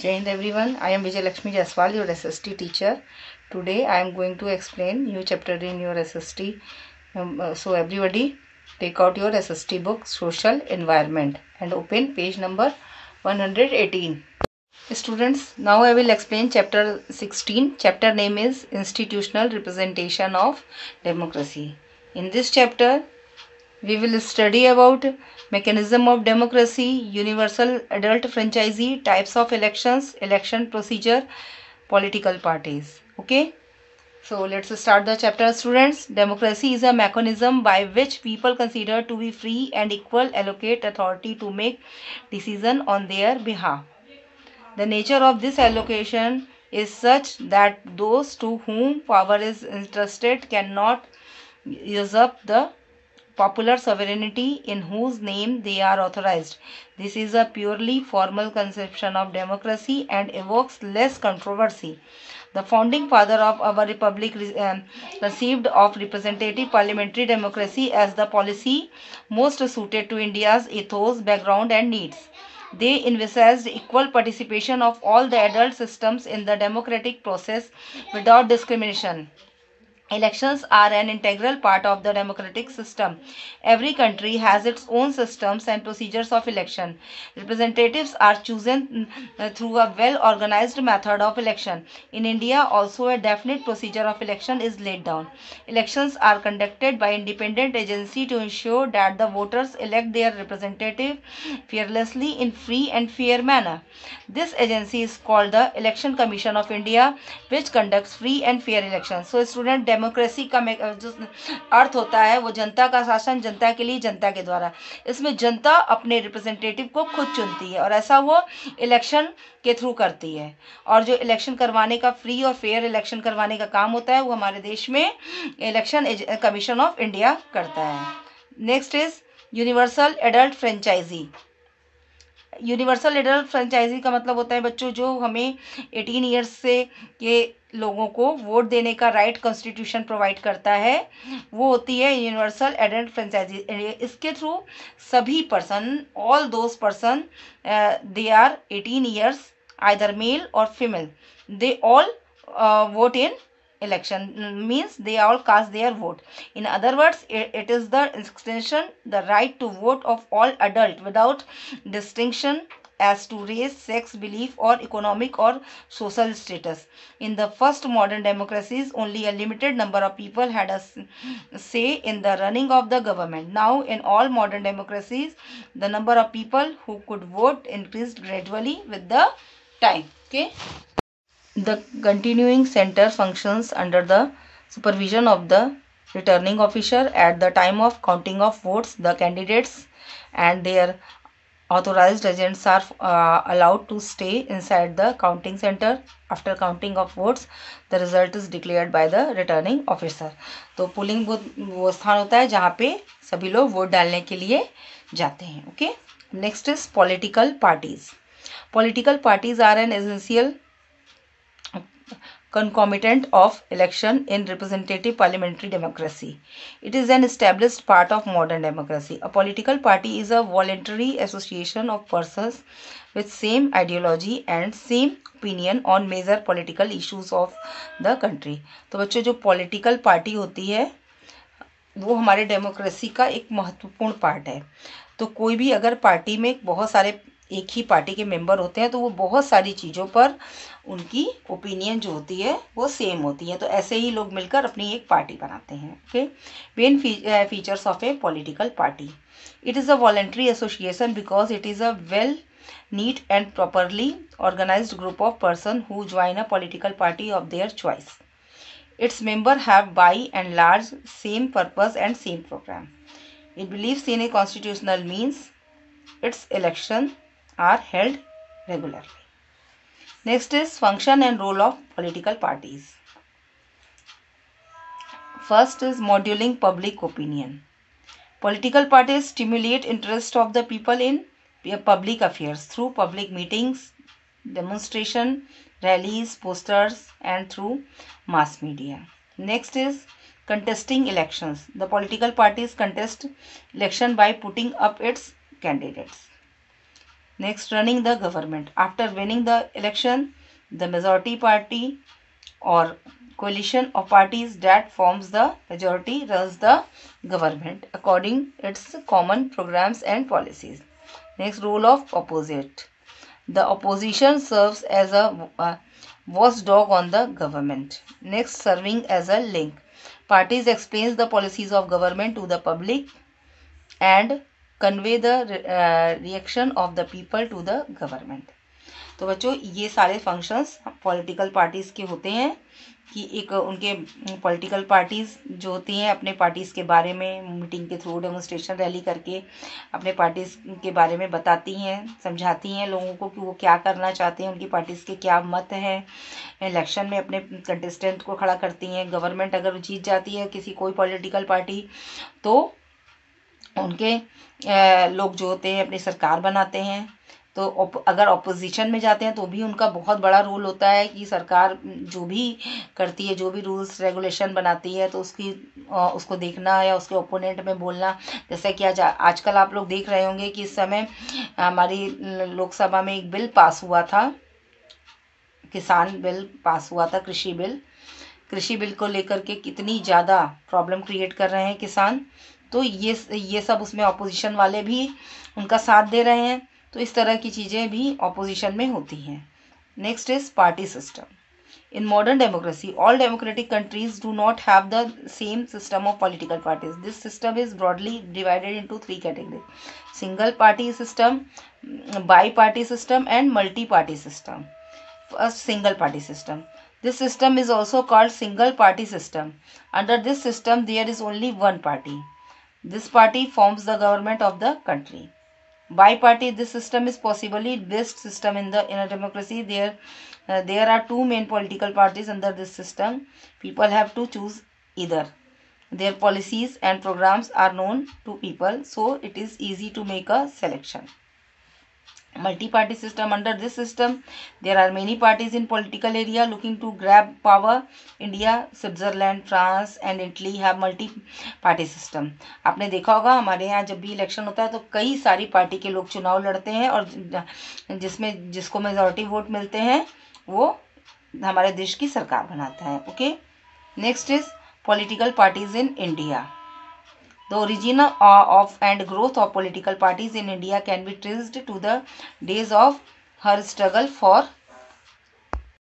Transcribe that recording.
Jai Hind everyone. I am Vijay Lakshmi Jaiswal, your SST teacher. Today I am going to explain new chapter in your SST. So everybody take out your SST book Social Environment and open page number 118. Students, now I will explain chapter 16. Chapter name is Institutional Representation of Democracy. In this chapter we will study about mechanism of democracy, universal adult franchisee, types of elections, election procedure, political parties. Okay. So let's start the chapter, students. Democracy is a mechanism by which people considered to be free and equal allocate authority to make decision on their behalf. The nature of this allocation is such that those to whom power is entrusted cannot usurp the popular sovereignty in whose name they are authorized. This is a purely formal conception of democracy and evokes less controversy. The founding father of our republic conceived of representative parliamentary democracy as the policy most suited to India's ethos, background, and needs. They envisaged equal participation of all the adult systems in the democratic process without discrimination. Elections are an integral part of the democratic system. Every country has its own systems and procedures of election. Representatives are chosen through a well organized method of election. In India, also a definite procedure of election is laid down. Elections are conducted by independent agency to ensure that the voters elect their representative fearlessly in free and fair manner. This agency is called the Election Commission of India, which conducts free and fair elections. So student democracy का जो अर्थ होता है वो जनता का शासन, जनता के लिए, जनता के द्वारा. इसमें जनता अपने रिप्रेजेंटेटिव को खुद चुनती है और ऐसा वो इलेक्शन के थ्रू करती है. और जो इलेक्शन करवाने का, फ्री और फेयर इलेक्शन करवाने का काम होता है वो हमारे देश में इलेक्शन कमीशन ऑफ इंडिया करता है. Next is universal adult franchise. Universal adult franchise का मतलब होता है बच्चों, जो हमें 18 ईयर्स से के लोगों को वोट देने का राइट कॉन्स्टिट्यूशन प्रोवाइड करता है, वो होती है यूनिवर्सल एडल्ट फ्रेंचाइजी. इसके थ्रू सभी person, all those person they are 18 years, either male और female, they all vote in election, means they all cast their vote. In other words, it is the extension, the right to vote of all adult without distinction as to race, sex, belief or economic or social status. In the first modern democracies, only a limited number of people had a say in the running of the government. Now in all modern democracies, the number of people who could vote increased gradually with the time. Okay. The continuing center functions under the supervision of the returning officer. At the time of counting of votes, the candidates and their authorized agents are allowed to stay inside the counting center. After counting of votes, the result is declared by the returning officer. तो polling booth वो स्थान होता है जहाँ पे सभी लोग vote डालने के लिए जाते हैं. Okay. Next is political parties. Political parties are an essential concomitant of election in representative parliamentary democracy. It is an established part of modern democracy. A political party is a voluntary association of persons with same ideology and same opinion on major political issues of the country. तो बच्चों, जो political party होती है वो हमारे democracy का एक महत्वपूर्ण पार्ट है. तो कोई भी अगर पार्टी में बहुत सारे एक ही पार्टी के मेंबर होते हैं तो वो बहुत सारी चीज़ों पर उनकी ओपिनियन जो होती है वो सेम होती है. तो ऐसे ही लोग मिलकर अपनी एक पार्टी बनाते हैं. Okay. Main features of A political party. It is a voluntary association because it is a well neat and properly organized group of person who join a political party of their choice. Its members have by and large same purpose and same program. It believes in a constitutional means. Its elections are held regularly. Next is function and role of political parties. First is modeling public opinion. Political parties stimulate interest of the people in public affairs through public meetings, demonstration, rallies, posters, and through mass media. Next is contesting elections. The political parties contest election by putting up its candidates. Next, running the government. After winning the election, the majority party or coalition of parties that forms the majority runs the government according its common programs and policies. Next, role of opposite. The opposition serves as a watchdog on the government. Next, serving as a link. Parties explains the policies of government to the public and convey the reaction of the people to the government. तो बच्चों ये सारे functions political parties के होते हैं कि एक उनके पॉलिटिकल पार्टीज़ जो होती हैं अपने पार्टीज़ के बारे में मीटिंग के थ्रू डेमोन्स्ट्रेशन रैली करके अपने पार्टीज़ के बारे में बताती हैं, समझाती हैं लोगों को कि वो क्या करना चाहते हैं, उनकी पार्टीज़ के क्या मत हैं, इलेक्शन में अपने कंटेस्टेंट को खड़ा करती हैं। गवर्नमेंट अगर जीत जाती है किसी कोई पॉलिटिकल पार्टी तो उनके लोग जो होते हैं अपनी सरकार बनाते हैं। तो अगर ऑपोजिशन में जाते हैं तो भी उनका बहुत बड़ा रोल होता है कि सरकार जो भी करती है, जो भी रूल्स रेगुलेशन बनाती है तो उसको देखना या उसके ओपोनेंट में बोलना। जैसे कि आजकल आप लोग देख रहे होंगे कि इस समय हमारी लोकसभा में एक बिल पास हुआ था, किसान बिल पास हुआ था, कृषि बिल को लेकर के कितनी ज़्यादा प्रॉब्लम क्रिएट कर रहे हैं किसान। तो ये सब उसमें ऑपोजिशन वाले भी उनका साथ दे रहे हैं। तो इस तरह की चीज़ें भी ऑपोजिशन में होती हैं। Next is party system. In modern democracy all democratic countries do not have the same system of political parties. This system is broadly divided into 3 category: single party system, bi party system and multi party system. First, single party system. This system is also called single party system. Under this system there is only one party. This party forms the government of the country. Bi-party, this system is possibly best system in a democracy. There are two main political parties under this system. People have to choose either. Their policies and programs are known to people, so it is easy to make a selection. Multi-party system. Under this system there are many parties in political area looking to grab power. India, Switzerland, France and Italy have multi-party system. आपने देखा होगा हमारे यहाँ जब भी election होता है तो कई सारी पार्टी के लोग चुनाव लड़ते हैं और जिसको मेजॉरिटी वोट मिलते हैं वो हमारे देश की सरकार बनाता है। Okay, next is political parties in India. The origin of and growth of political parties in India can be traced to the days of her struggle for